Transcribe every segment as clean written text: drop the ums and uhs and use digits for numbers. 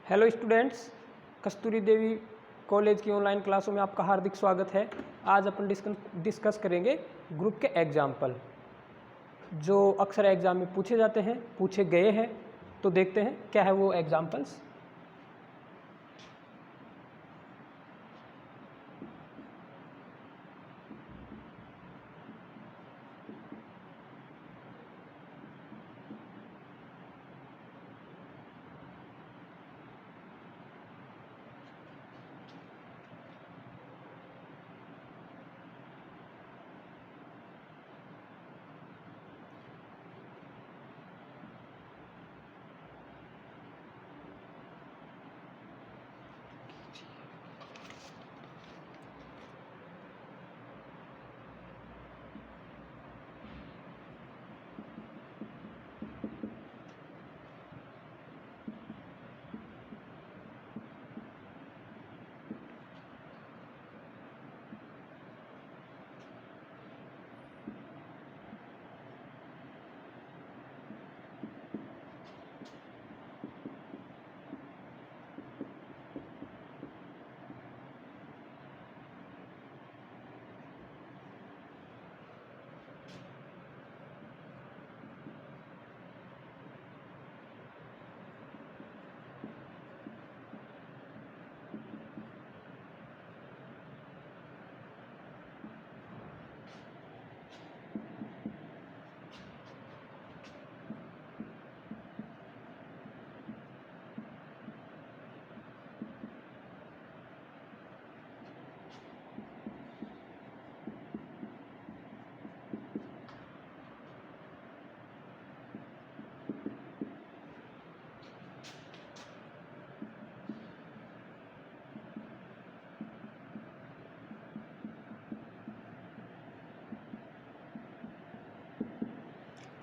Hello students, कस्तूरी देवी college की online क्लासों में आपका हार्दिक स्वागत है। आज अपन डिस्कस करेंगे ग्रुप के एग्जाम्पल जो अक्सर एग्जाम में पूछे जाते हैं, पूछे गए हैं। तो देखते हैं क्या है वो एग्जाम्पल्स।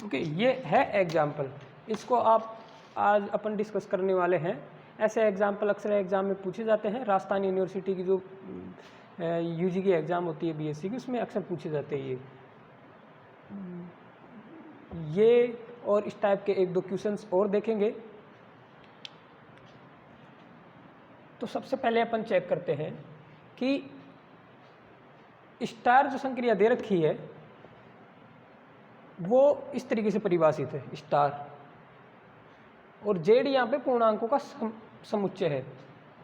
ओके, ये है एग्जाम्पल। इसको आप आज अपन डिस्कस करने वाले हैं। ऐसे एग्जाम्पल अक्सर एग्जाम में पूछे जाते हैं। राजस्थान यूनिवर्सिटी की जो यूजी की एग्ज़ाम होती है बीएससी की, उसमें अक्सर पूछे जाते हैं ये और इस टाइप के एक दो क्वेश्चंस और देखेंगे। तो सबसे पहले अपन चेक करते हैं कि स्टार जो संक्रिया दे रखी है वो इस तरीके से परिभाषित है, स्टार, और जेड यहाँ पे पूर्णांकों का समुच्चय है।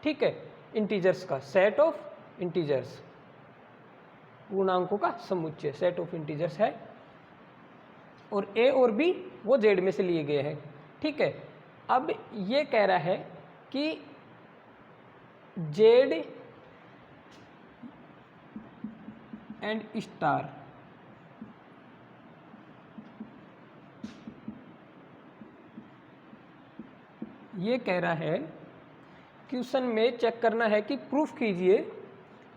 ठीक है, इंटीजर्स का सेट ऑफ इंटीजर्स, पूर्णांकों का समुच्चय सेट ऑफ इंटीजर्स है, और ए और बी वो जेड में से लिए गए हैं। ठीक है, अब ये कह रहा है कि जेड एंड स्टार ये कह रहा है क्वेश्चन में चेक करना है कि प्रूफ कीजिए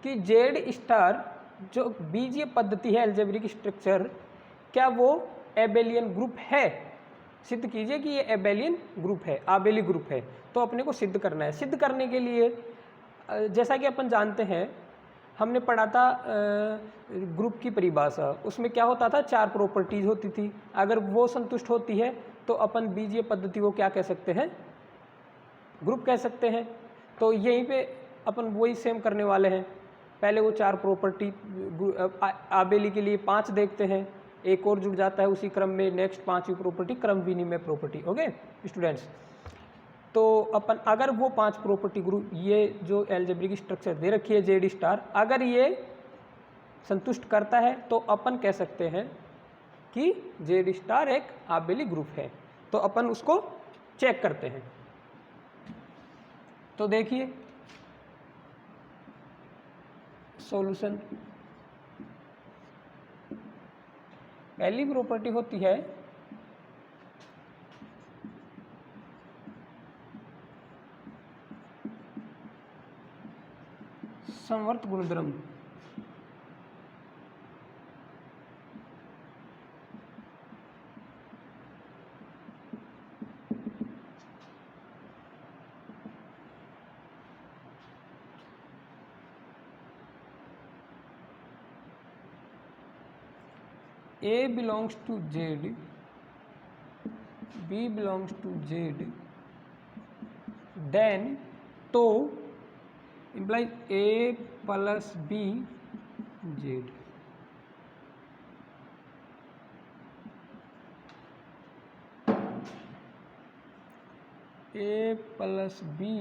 कि जेड स्टार जो बीजीय पद्धति है अलजेब्रिक स्ट्रक्चर, क्या वो एबेलियन ग्रुप है। सिद्ध कीजिए कि ये एबेलियन ग्रुप है, आबेली ग्रुप है। तो अपने को सिद्ध करना है। सिद्ध करने के लिए जैसा कि अपन जानते हैं, हमने पढ़ा था ग्रुप की परिभाषा। उसमें क्या होता था, 4 प्रॉपर्टीज होती थी। अगर वो संतुष्ट होती है तो अपन बीजीय पद्धति को क्या कह सकते हैं, ग्रुप कह सकते हैं। तो यहीं पे अपन वही सेम करने वाले हैं। पहले वो 4 प्रॉपर्टी, आबेली के लिए 5 देखते हैं, एक और जुड़ जाता है उसी क्रम में, नेक्स्ट 5वीं प्रॉपर्टी क्रम विनिमय प्रॉपर्टी। ओके स्टूडेंट्स, तो अपन अगर वो 5 प्रॉपर्टी ग्रुप, ये जो अलजेब्रिक स्ट्रक्चर दे रखी है जेड स्टार, अगर ये संतुष्ट करता है तो अपन कह सकते हैं कि जेड स्टार एक आबेली ग्रुप है। तो अपन उसको चेक करते हैं। तो देखिए सॉल्यूशन, पहली प्रॉपर्टी होती है समवर्त गुणधर्म। A belongs to Z, B belongs to Z, then तो implies A plus B Z. A plus B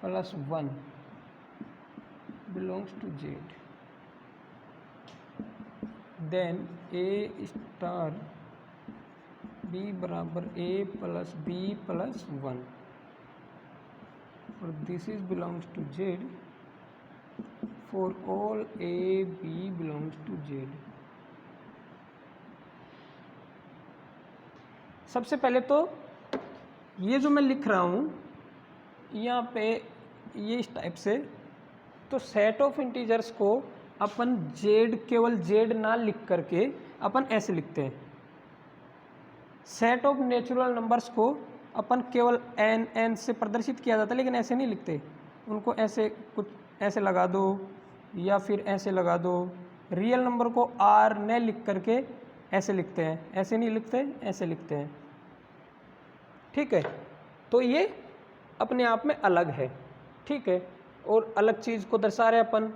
plus 1 belongs to Z, then A star B बराबर ए प्लस बी प्लस 1 और this is belongs to Z for all A B belongs to Z. सबसे पहले तो ये जो मैं लिख रहा हूँ यहाँ पे ये इस टाइप से, तो सेट ऑफ इंटीजर्स को अपन जेड केवल जेड ना लिख करके अपन ऐसे लिखते हैं। सेट ऑफ नेचुरल नंबर्स को अपन केवल एन एन से प्रदर्शित किया जाता है, लेकिन ऐसे नहीं लिखते, उनको ऐसे कुछ ऐसे लगा दो या फिर ऐसे लगा दो। रियल नंबर को आर ने लिख करके ऐसे लिखते हैं, ऐसे नहीं लिखते, ऐसे लिखते हैं। ठीक है, तो ये अपने आप में अलग है। ठीक है, और अलग चीज़ को दर्शा रहे अपन,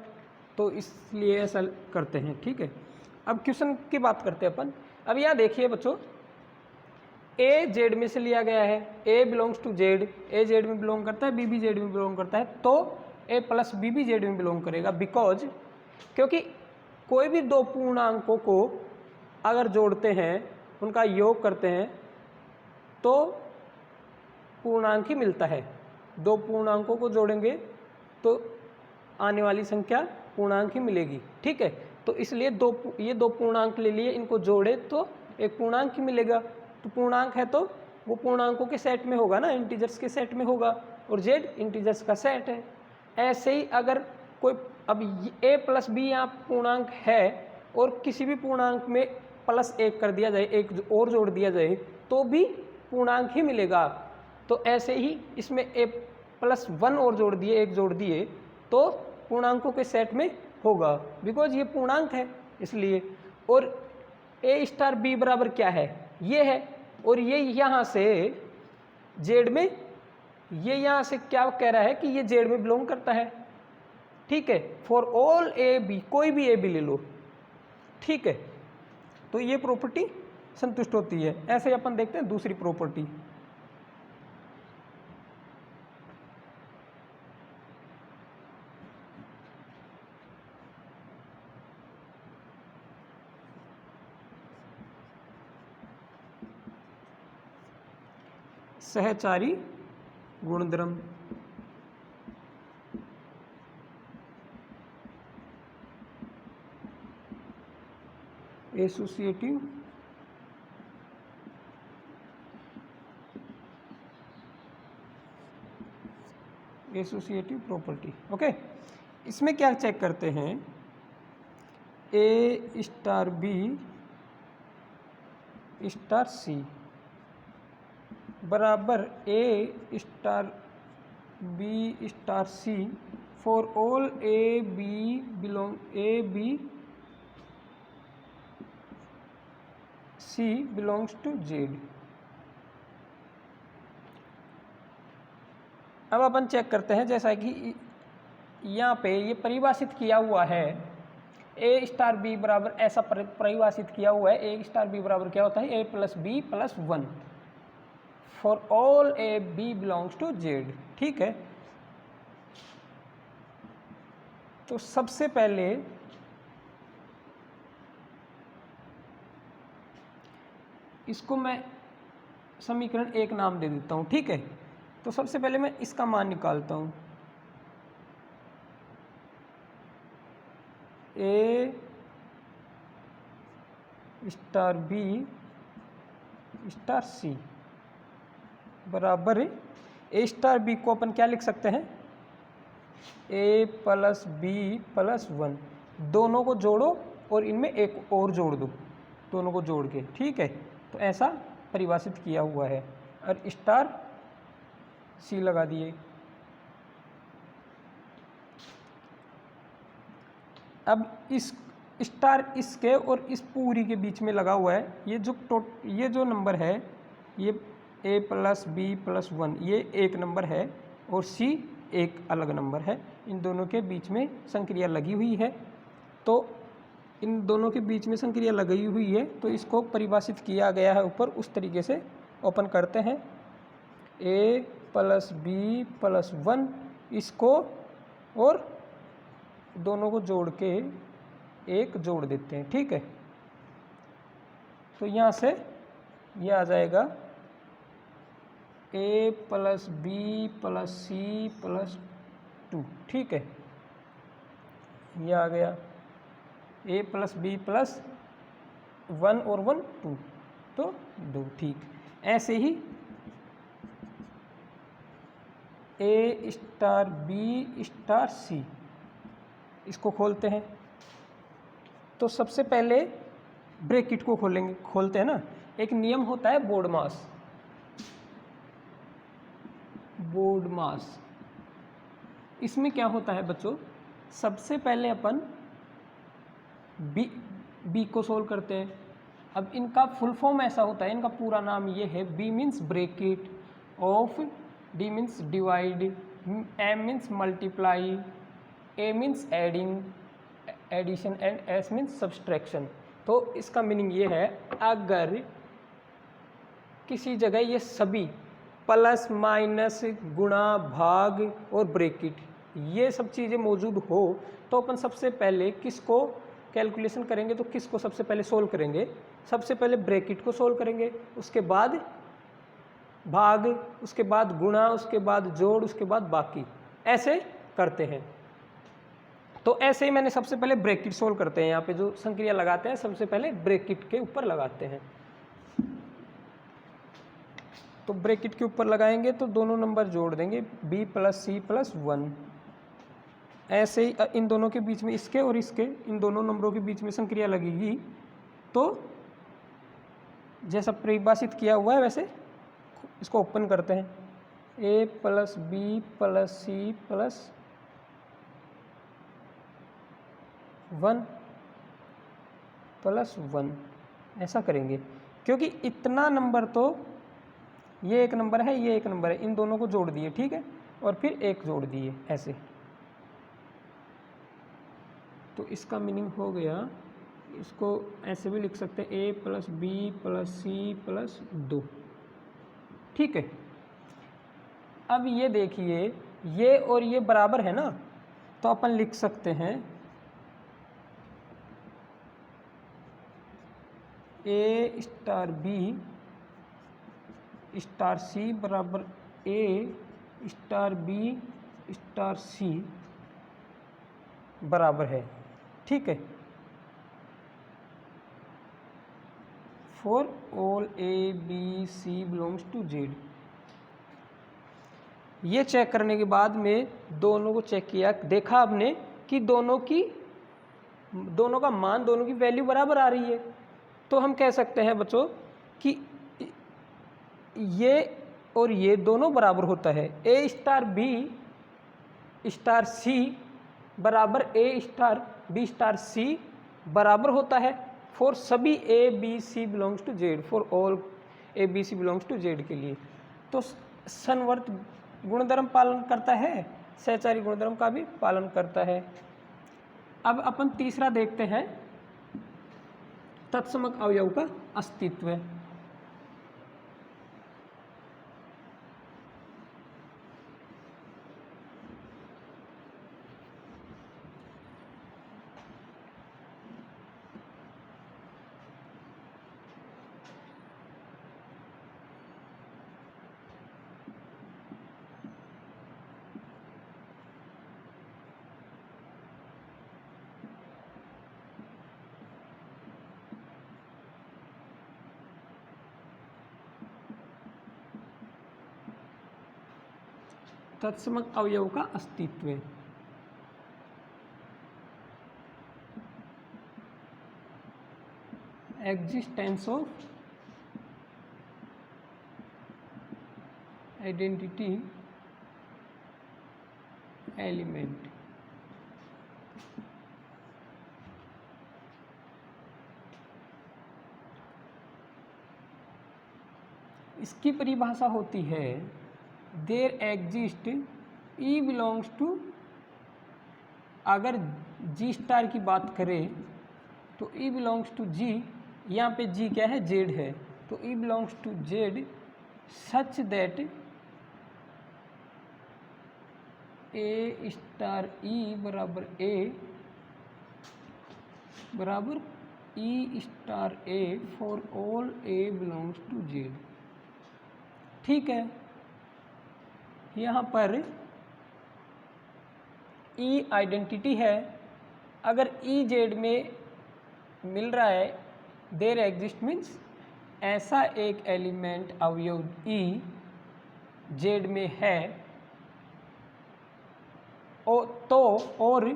तो इसलिए ऐसा करते हैं। ठीक है, अब क्वेश्चन की बात करते हैं अपन। अब यहाँ देखिए बच्चों, ए जेड में से लिया गया है, A belongs to Z, A Z में बिलोंग करता है, बी भी जेड में बिलोंग करता है, तो ए प्लस बी भी जेड में बिलोंग करेगा। बिकॉज क्योंकि कोई भी दो पूर्णांकों को अगर जोड़ते हैं, उनका योग करते हैं, तो पूर्णांक ही मिलता है। दो पूर्णांकों को जोड़ेंगे तो आने वाली संख्या पूर्णांक ही मिलेगी। ठीक है, तो इसलिए ये दो पूर्णांक ले लिए, इनको जोड़े तो एक पूर्णांक ही मिलेगा। तो पूर्णांक है तो वो पूर्णांकों के सेट में होगा ना, इंटीजर्स के सेट में होगा, और जेड इंटीजर्स का सेट है। ऐसे ही अगर कोई अब ए प्लस बी यहाँ पूर्णांक है और किसी भी पूर्णांक में प्लस एक कर दिया जाए, एक और जोड़ दिया जाए, तो भी पूर्णांक ही मिलेगा। तो ऐसे ही इसमें ए प्लस 1 और जोड़ दिए, एक जोड़ दिए, तो पूर्णांकों के सेट में होगा, बिकॉज ये पूर्णांक है इसलिए। और ए स्टार बी बराबर क्या है, ये है, और ये यहाँ से जेड में, ये यहाँ से क्या कह रहा है कि ये जेड में बिलोंग करता है। ठीक है, फॉर ऑल ए बी, कोई भी ए बी ले लो। ठीक है, तो ये प्रॉपर्टी संतुष्ट होती है। ऐसे अपन देखते हैं दूसरी प्रॉपर्टी। सहचारी गुणधर्म। Associative property. ओके, इसमें क्या चेक करते हैं, A star B star C बराबर A star B star C for all A B C belongs to Z. अब अपन चेक करते हैं, जैसा कि यहाँ पे ये परिभाषित किया हुआ है, ए स्टार बी बराबर ऐसा परिभाषित किया हुआ है, ए स्टार बी बराबर क्या होता है, A plus B plus 1 for all A B belongs to Z. ठीक है, तो सबसे पहले इसको मैं समीकरण 1 नाम दे देता हूं। ठीक है, तो सबसे पहले मैं इसका मान निकालता हूं, ए स्टार बी स्टार सी बराबर ए स्टार बी को अपन क्या लिख सकते हैं, ए प्लस बी प्लस 1, दोनों को जोड़ो और इनमें एक और जोड़ दो, दोनों को जोड़ के। ठीक है, तो ऐसा परिभाषित किया हुआ है, और स्टार सी लगा दिए। अब स्टार इसके और इस पूरी के बीच में लगा हुआ है। ये जो नंबर है ये a प्लस बी प्लस 1 ये एक नंबर है और c एक अलग नंबर है। इन दोनों के बीच में संक्रिया लगी हुई है। तो इन दोनों के बीच में संक्रिया लगी हुई है तो इसको परिभाषित किया गया है ऊपर, उस तरीके से ओपन करते हैं। a प्लस बी प्लस 1 इसको और दोनों को जोड़ के एक जोड़ देते हैं, ठीक है। तो यहाँ से ये आ जाएगा a plus B plus C plus 2, ठीक है। ये आ गया a प्लस बी प्लस 1 और 1 2 तो 2, ठीक। ऐसे ही a स्टार बी स्टार सी इसको खोलते हैं। तो सबसे पहले ब्रैकेट को खोलते हैं ना। एक नियम होता है बोर्ड मास। इसमें क्या होता है बच्चों, सबसे पहले अपन बी को सोल्व करते हैं। अब इनका फुल फॉर्म ऐसा होता है, इनका पूरा नाम ये है, B means bracket, of, D means divide, M means multiply, A means addition and S means subtraction. तो इसका मीनिंग ये है, अगर किसी जगह ये सभी प्लस माइनस गुणा भाग और ब्रैकेट ये सब चीज़ें मौजूद हो तो अपन सबसे पहले किसको कैलकुलेशन करेंगे, तो किसको सबसे पहले सोल्व करेंगे, सबसे पहले ब्रैकेट को सोल्व करेंगे, उसके बाद भाग, उसके बाद गुणा, उसके बाद जोड़, उसके बाद बाकी, ऐसे करते हैं। तो ऐसे ही मैंने सबसे पहले ब्रैकेट सोल्व करते हैं। यहाँ पे जो संक्रिया लगाते हैं सबसे पहले ब्रैकेट के ऊपर लगाते हैं। तो ब्रैकेट के ऊपर लगाएंगे तो दोनों नंबर जोड़ देंगे, b प्लस सी प्लस 1। ऐसे ही इन दोनों के बीच में, इसके और इसके, इन दोनों नंबरों के बीच में संक्रिया लगेगी। तो जैसा परिभाषित किया हुआ है वैसे इसको ओपन करते हैं, a plus B plus C plus 1 plus 1 ऐसा करेंगे, क्योंकि इतना नंबर तो ये एक नंबर है, ये एक नंबर है, इन दोनों को जोड़ दिए, ठीक है, और फिर एक जोड़ दिए ऐसे। तो इसका मीनिंग हो गया, इसको ऐसे भी लिख सकते हैं, a plus B plus C plus 2, ठीक है। अब ये देखिए, ये और ये बराबर है ना, तो अपन लिख सकते हैं a star B star C बराबर a star B star C बराबर है, ठीक है, for all a b c belongs to z। ये चेक करने के बाद में दोनों को चेक किया, देखा आपने कि दोनों का मान, दोनों की वैल्यू बराबर आ रही है। तो हम कह सकते हैं बच्चों कि ये और ये दोनों बराबर होता है, a star B star C बराबर a star B star C बराबर होता है फॉर सभी a b c belongs to z, for all a b c belongs to z के लिए। तो संवर्त गुणधर्म पालन करता है, सहचारी गुणधर्म का भी पालन करता है। अब अपन तीसरा देखते हैं, तत्समक अवयव का अस्तित्व। तत्समक अवयव का अस्तित्व, एग्जिस्टेंस ऑफ आइडेंटिटी एलिमेंट। इसकी परिभाषा होती है there exist E belongs to, अगर जी स्टार की बात करें तो ई बिलोंग्स टू जी, यहाँ पे जी क्या है, जेड है, तो E belongs to Z such that A star E बराबर ए बराबर E star A for all A belongs to Z. ठीक है, यहाँ पर ई आइडेंटिटी है, अगर ई जेड में मिल रहा है, देयर एग्जिस्ट मीन्स ऐसा एक एलिमेंट अवयव ई जेड में है और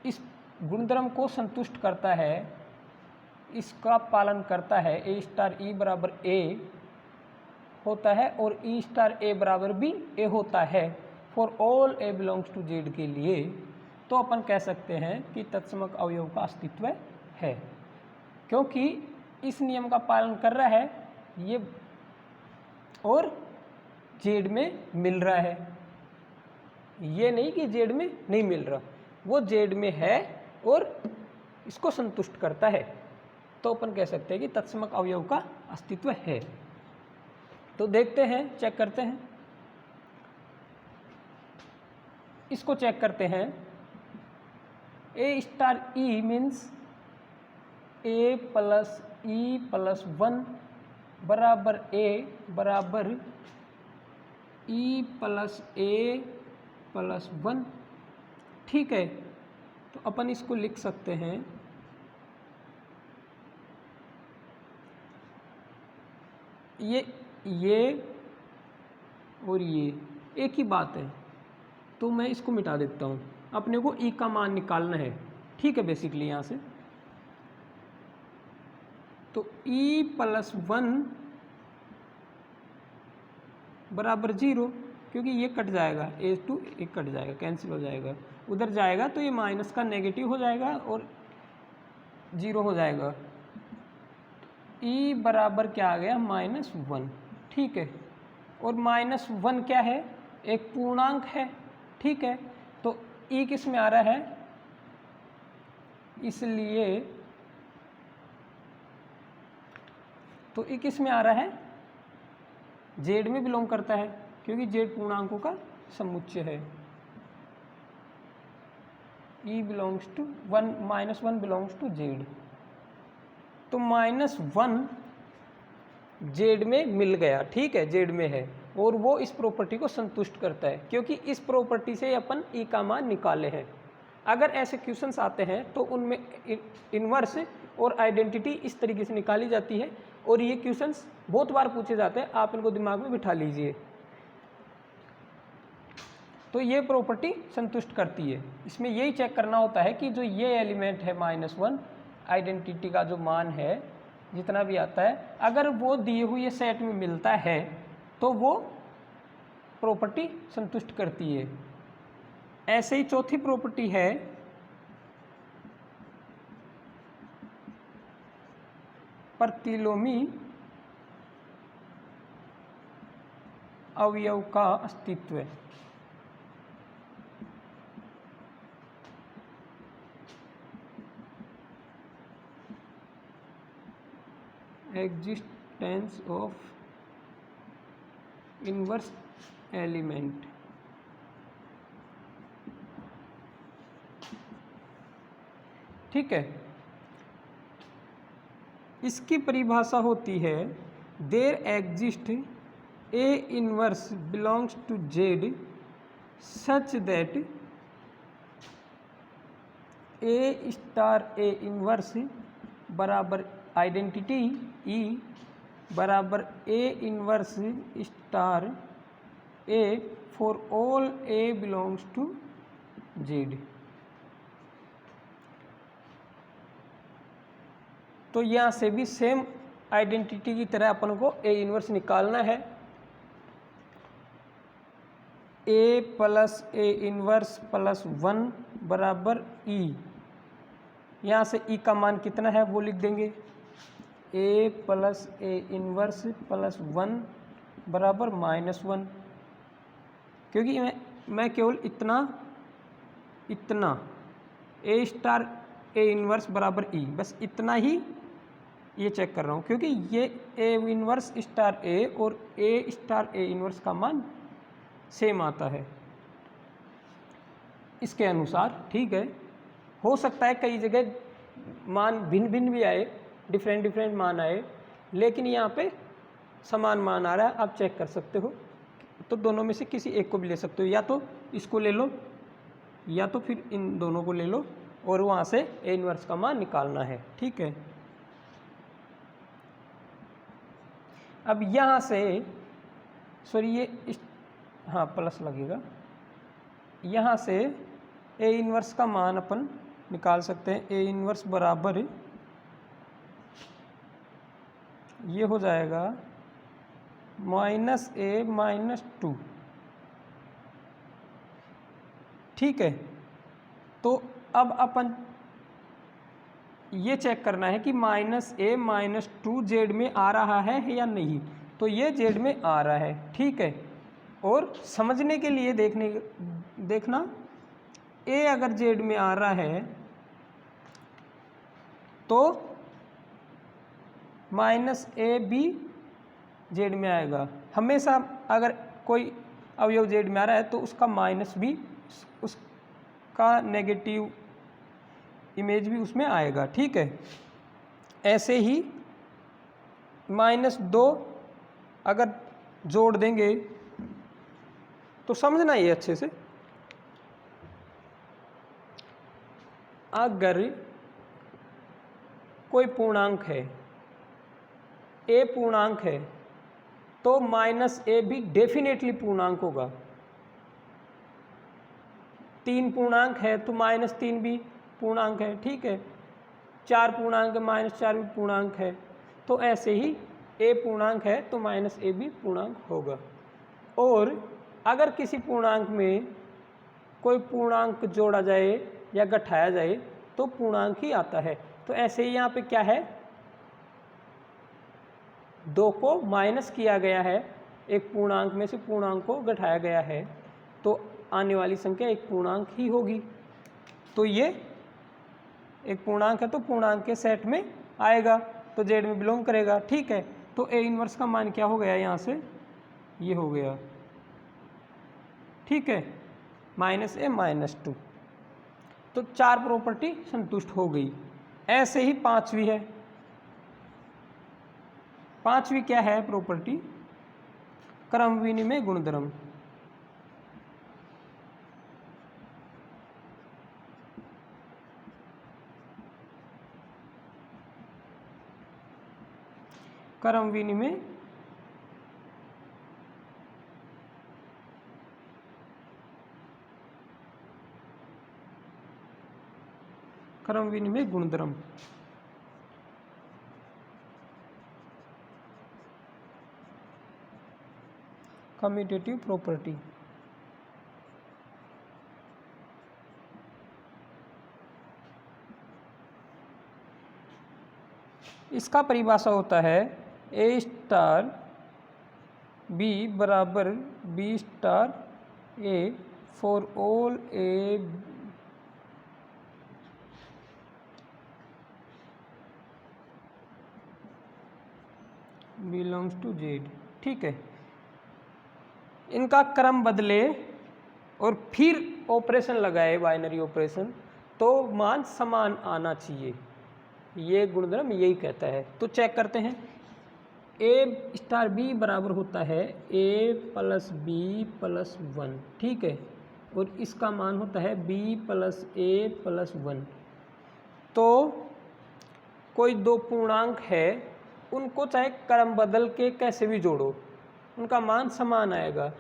इस गुणधर्म को संतुष्ट करता है, इसका पालन करता है, ए स्टार ई बराबर ए होता है और ई स्टार ए बराबर भी ए होता है for all A belongs to Z के लिए, तो अपन कह सकते हैं कि तत्समक अवयव का अस्तित्व है, क्योंकि इस नियम का पालन कर रहा है ये और जेड में मिल रहा है, ये नहीं कि जेड में नहीं मिल रहा, वो जेड में है और इसको संतुष्ट करता है, तो अपन कह सकते हैं कि तत्समक अवयव का अस्तित्व है। तो देखते हैं, चेक करते हैं, इसको चेक करते हैं। A star E means A plus E plus 1 बराबर ए बराबर ई प्लस ए प्लस 1। ठीक है, तो अपन इसको लिख सकते हैं ये और ये एक ही बात है, तो मैं इसको मिटा देता हूँ, अपने को ई का मान निकालना है। ठीक है, बेसिकली यहाँ से तो ई प्लस 1 बराबर 0, क्योंकि ये कट जाएगा, ए टू ए कट जाएगा, कैंसिल हो जाएगा, उधर जाएगा तो ये माइनस का नेगेटिव हो जाएगा और 0 हो जाएगा। ई बराबर क्या आ गया, -1। ठीक है, और -1 क्या है, एक पूर्णांक है। ठीक है, तो ई किस में आ रहा है, इसलिए तो ई किस में आ रहा है, जेड में बिलोंग करता है, क्योंकि जेड पूर्णांकों का समुच्चय है। E belongs to 1 -1 belongs to Z, तो -1 जेड में मिल गया। ठीक है, जेड में है और वो इस प्रॉपर्टी को संतुष्ट करता है, क्योंकि इस प्रॉपर्टी से अपन ई का मान निकाले हैं। अगर ऐसे क्वेश्चंस आते हैं तो उनमें इन्वर्स और आइडेंटिटी इस तरीके से निकाली जाती है, और ये क्वेश्चंस बहुत बार पूछे जाते हैं, आप इनको दिमाग में बिठा लीजिए। तो ये प्रॉपर्टी संतुष्ट करती है, इसमें यही चेक करना होता है कि जो ये एलिमेंट है -1 आइडेंटिटी का जो मान है जितना भी आता है, अगर वो दिए हुए सेट में मिलता है तो वो प्रॉपर्टी संतुष्ट करती है। ऐसे ही चौथी प्रॉपर्टी है प्रतिलोमी अवयव का अस्तित्व। Existence of inverse element. ठीक है, इसकी परिभाषा होती है there exist a inverse belongs to Z such that A star a inverse बराबर आइडेंटिटी ई बराबर a inverse star A for all A belongs to Z. तो यहाँ से भी सेम आइडेंटिटी की तरह अपन को ए इनवर्स निकालना है। A plus A inverse plus 1 बराबर ई, यहाँ से ई का मान कितना है वो लिख देंगे, ए प्लस ए इनवर्स प्लस 1 बराबर -1, क्योंकि मैं केवल इतना ए स्टार ए इन्वर्स बराबर ई, बस इतना ही ये चेक कर रहा हूँ, क्योंकि ये ए इन्वर्स स्टार ए और ए स्टार ए इन्वर्स का मान सेम आता है इसके अनुसार। ठीक है, हो सकता है कई जगह मान भिन्न भिन्न भी आए, डिफरेंट मान आए, लेकिन यहाँ पे समान मान आ रहा है, आप चेक कर सकते हो। तो दोनों में से किसी एक को भी ले सकते हो, या तो इसको ले लो या तो फिर इन दोनों को ले लो और वहाँ से ए इन्वर्स का मान निकालना है। ठीक है, अब यहाँ से सॉरी हाँ प्लस लगेगा, यहाँ से ए इन्वर्स का मान अपन निकाल सकते हैं। ए इन्वर्स बराबर ये हो जाएगा -a - 2। ठीक है, तो अब अपन ये चेक करना है कि -a - 2 जेड में आ रहा है या नहीं। तो ये जेड में आ रहा है। ठीक है, और समझने के लिए देखना ए अगर जेड में आ रहा है तो -a भी जेड में आएगा। हमेशा अगर कोई अवयव जेड में आ रहा है तो उसका माइनस भी, उसका नेगेटिव इमेज भी उसमें आएगा। ठीक है, ऐसे ही -2 अगर जोड़ देंगे तो समझना ये अच्छे से, अगर कोई पूर्णांक है, a पूर्णांक है, तो -a भी डेफिनेटली पूर्णांक होगा। 3 पूर्णांक है तो -3 भी पूर्णांक है। ठीक है, 4 पूर्णांक है, -4 भी पूर्णांक है। तो ऐसे ही a पूर्णांक है तो -a भी पूर्णांक होगा। और अगर किसी पूर्णांक में कोई पूर्णांक जोड़ा जाए या घटाया जाए तो पूर्णांक ही आता है। तो ऐसे ही यहाँ पे क्या है, 2 को माइनस किया गया है, एक पूर्णांक में से पूर्णांक को घटाया गया है, तो आने वाली संख्या एक पूर्णांक ही होगी। तो ये एक पूर्णांक है तो पूर्णांक के सेट में आएगा, तो जेड में बिलोंग करेगा। ठीक है, तो ए इन्वर्स का मान क्या हो गया, यहाँ से ये हो गया। ठीक है, -a - 2, तो 4 प्रॉपर्टी संतुष्ट हो गई। ऐसे ही पांचवी है। पांचवी क्या है प्रॉपर्टी, क्रम विनिमय गुणधर्म। क्रम विनिमय गुणधर्म। Commutative property. इसका परिभाषा होता है ए स्टार बी बराबर b star A for all A belongs to Z. ठीक है, इनका क्रम बदले और फिर ऑपरेशन लगाए, बाइनरी ऑपरेशन, तो मान समान आना चाहिए। ये गुणधर्म यही कहता है। तो चेक करते हैं, ए स्टार बी बराबर होता है a + b + 1। ठीक है, और इसका मान होता है b + a + 1। तो कोई दो पूर्णांक है, उनको चाहे क्रम बदल के कैसे भी जोड़ो, उनका मान समान आएगा।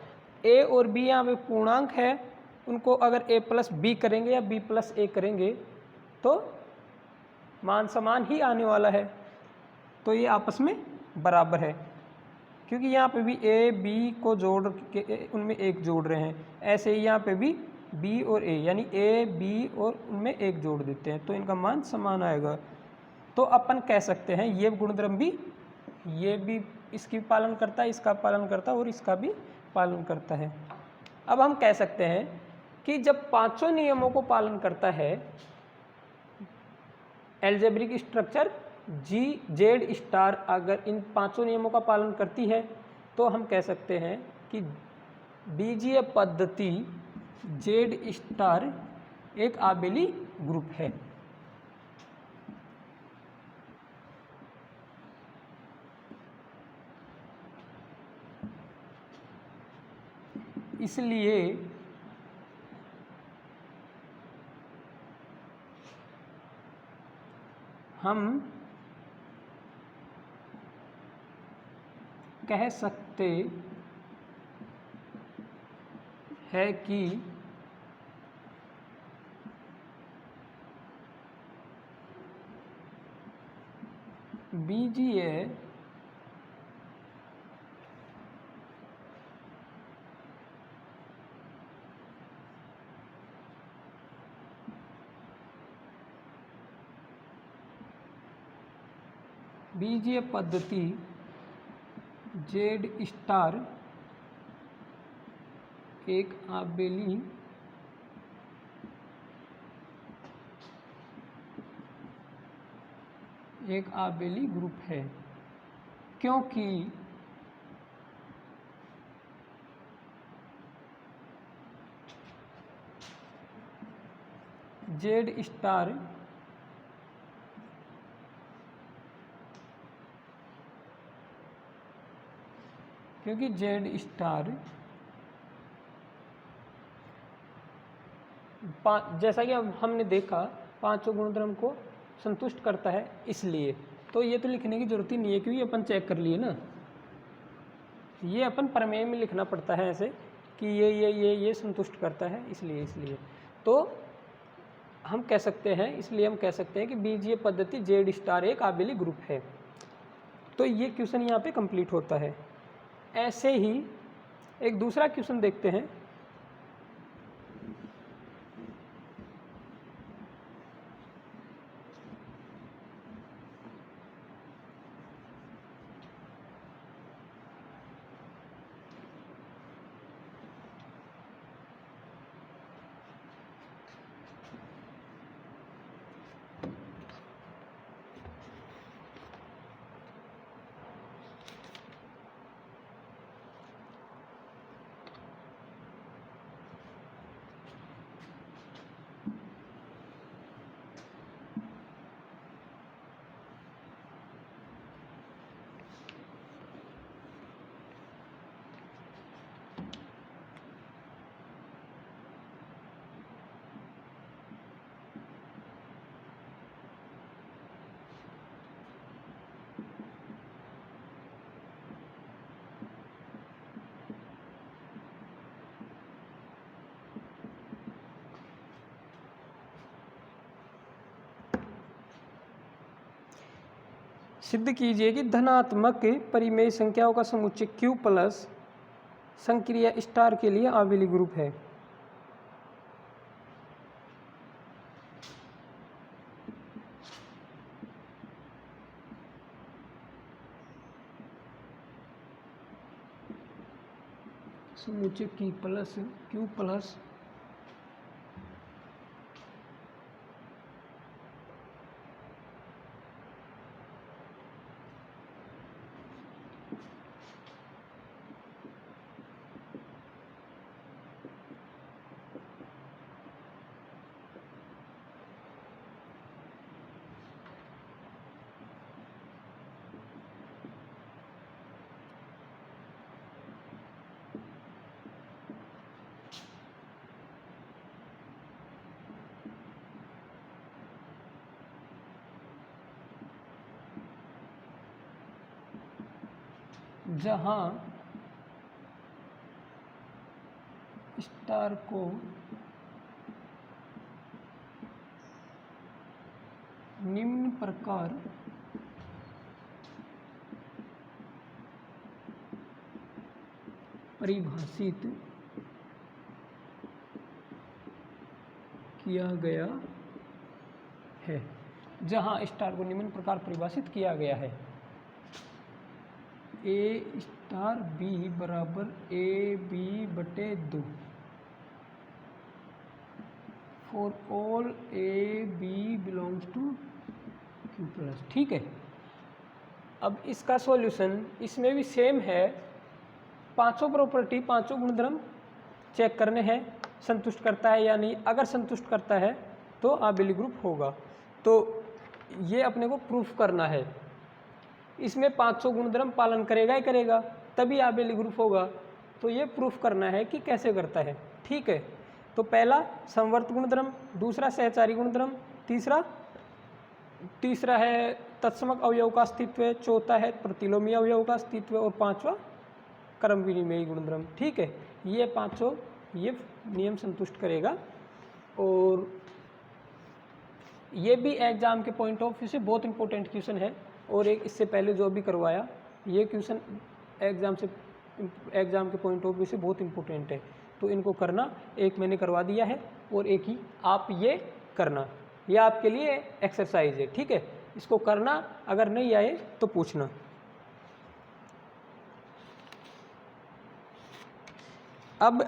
a और b यहाँ पे पूर्णांक है, उनको अगर a + b करेंगे या b + a करेंगे तो मान समान ही आने वाला है। तो ये आपस में बराबर है, क्योंकि यहाँ पे भी a b को जोड़ के उनमें एक जोड़ रहे हैं। ऐसे ही यहाँ पे भी b और a, यानी a b और उनमें एक जोड़ देते हैं, तो इनका मान समान आएगा। तो अपन कह सकते हैं ये गुणधर्म भी, ये भी इसकी पालन करता है, इसका पालन करता है और इसका भी पालन करता है। अब हम कह सकते हैं कि जब पांचों नियमों को पालन करता है एल्जेब्रिक स्ट्रक्चर जी जेड स्टार अगर इन पांचों नियमों का पालन करती है तो हम कह सकते हैं कि बीजीय पद्धति जेड स्टार एक आबेली ग्रुप है। इसलिए हम कह सकते हैं कि बीजीय बीजीय पद्धति जेड स्टार एक आबेली ग्रुप है, क्योंकि जेड स्टार जैसा कि अब हमने देखा पांचों गुणधर्म को संतुष्ट करता है, इसलिए तो ये तो लिखने की जरूरत ही नहीं है क्योंकि अपन चेक कर लिए ना, ये अपन प्रमेय में लिखना पड़ता है ऐसे कि ये संतुष्ट करता है, इसलिए तो हम कह सकते हैं, इसलिए हम कह सकते हैं कि बीजीय पद्धति जेड स्टार एक आबेली ग्रुप है। तो ये क्वेश्चन यहाँ पे कंप्लीट होता है। ऐसे ही एक दूसरा क्वेश्चन देखते हैं। सिद्ध कीजिए कि धनात्मक परिमेय संख्याओं का समुच्चय Q प्लस संक्रिया स्टार के लिए आबेली ग्रुप है। समुच्चय Q प्लस जहां स्टार को निम्न प्रकार परिभाषित किया गया है। जहां स्टार को निम्न प्रकार परिभाषित किया गया है, ए स्टार बी बराबर ए बी बटे 2 for all A B belongs to Q plus. ठीक है, अब इसका सॉल्यूशन इसमें भी सेम है, पांचों प्रॉपर्टी पांचों गुणधर्म चेक करने हैं, संतुष्ट करता है या नहीं। अगर संतुष्ट करता है तो आबेली ग्रुप होगा। तो ये अपने को प्रूफ करना है, इसमें पांचों गुणधर्म पालन करेगा ही करेगा तभी आबेली ग्रुप होगा। तो ये प्रूफ करना है कि कैसे करता है। ठीक है, तो पहला संवर्त गुणधर्म, दूसरा सहचारी गुणधर्म, तीसरा है तत्समक अवयव का अस्तित्व, चौथा है प्रतिलोमी अवयव का अस्तित्व और पांचवा क्रम विनिमयी गुणधर्म। ठीक है, ये पांचों ये नियम संतुष्ट करेगा। और ये भी एग्जाम के पॉइंट ऑफ व्यू से बहुत इंपॉर्टेंट क्वेश्चन है। और एक इससे पहले जो भी करवाया ये क्वेश्चन एग्जाम के पॉइंट ऑफ व्यू से बहुत इंपॉर्टेंट है। तो इनको करना, एक मैंने करवा दिया है और एक ही आप ये करना, ये आपके लिए एक्सरसाइज है। ठीक है, इसको करना, अगर नहीं आए तो पूछना। अब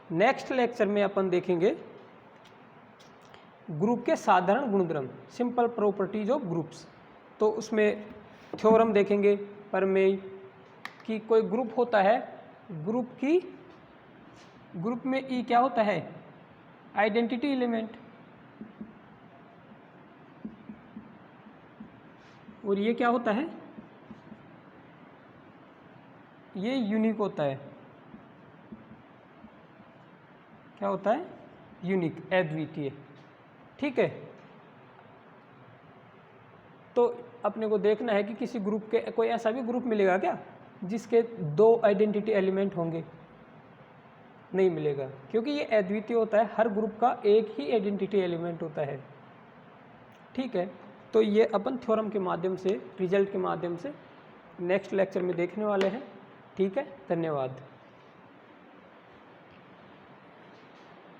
नेक्स्ट लेक्चर में अपन देखेंगे ग्रुप के साधारण गुणधर्म, सिंपल प्रॉपर्टीज ऑफ ग्रुप्स। तो उसमें थ्योरम देखेंगे प्रमेय कि कोई ग्रुप होता है, ग्रुप में ई क्या होता है, आइडेंटिटी एलिमेंट, और ये क्या होता है, ये यूनिक होता है। क्या होता है, यूनिक, अद्वितीय। ठीक है, तो अपने को देखना है कि किसी ग्रुप के कोई ऐसा भी ग्रुप मिलेगा क्या जिसके दो आइडेंटिटी एलिमेंट होंगे, नहीं मिलेगा, क्योंकि ये अद्वितीय होता है। हर ग्रुप का एक ही आइडेंटिटी एलिमेंट होता है। ठीक है, तो ये अपन थ्योरम के माध्यम से, रिजल्ट के माध्यम से नेक्स्ट लेक्चर में देखने वाले हैं। ठीक है, धन्यवाद।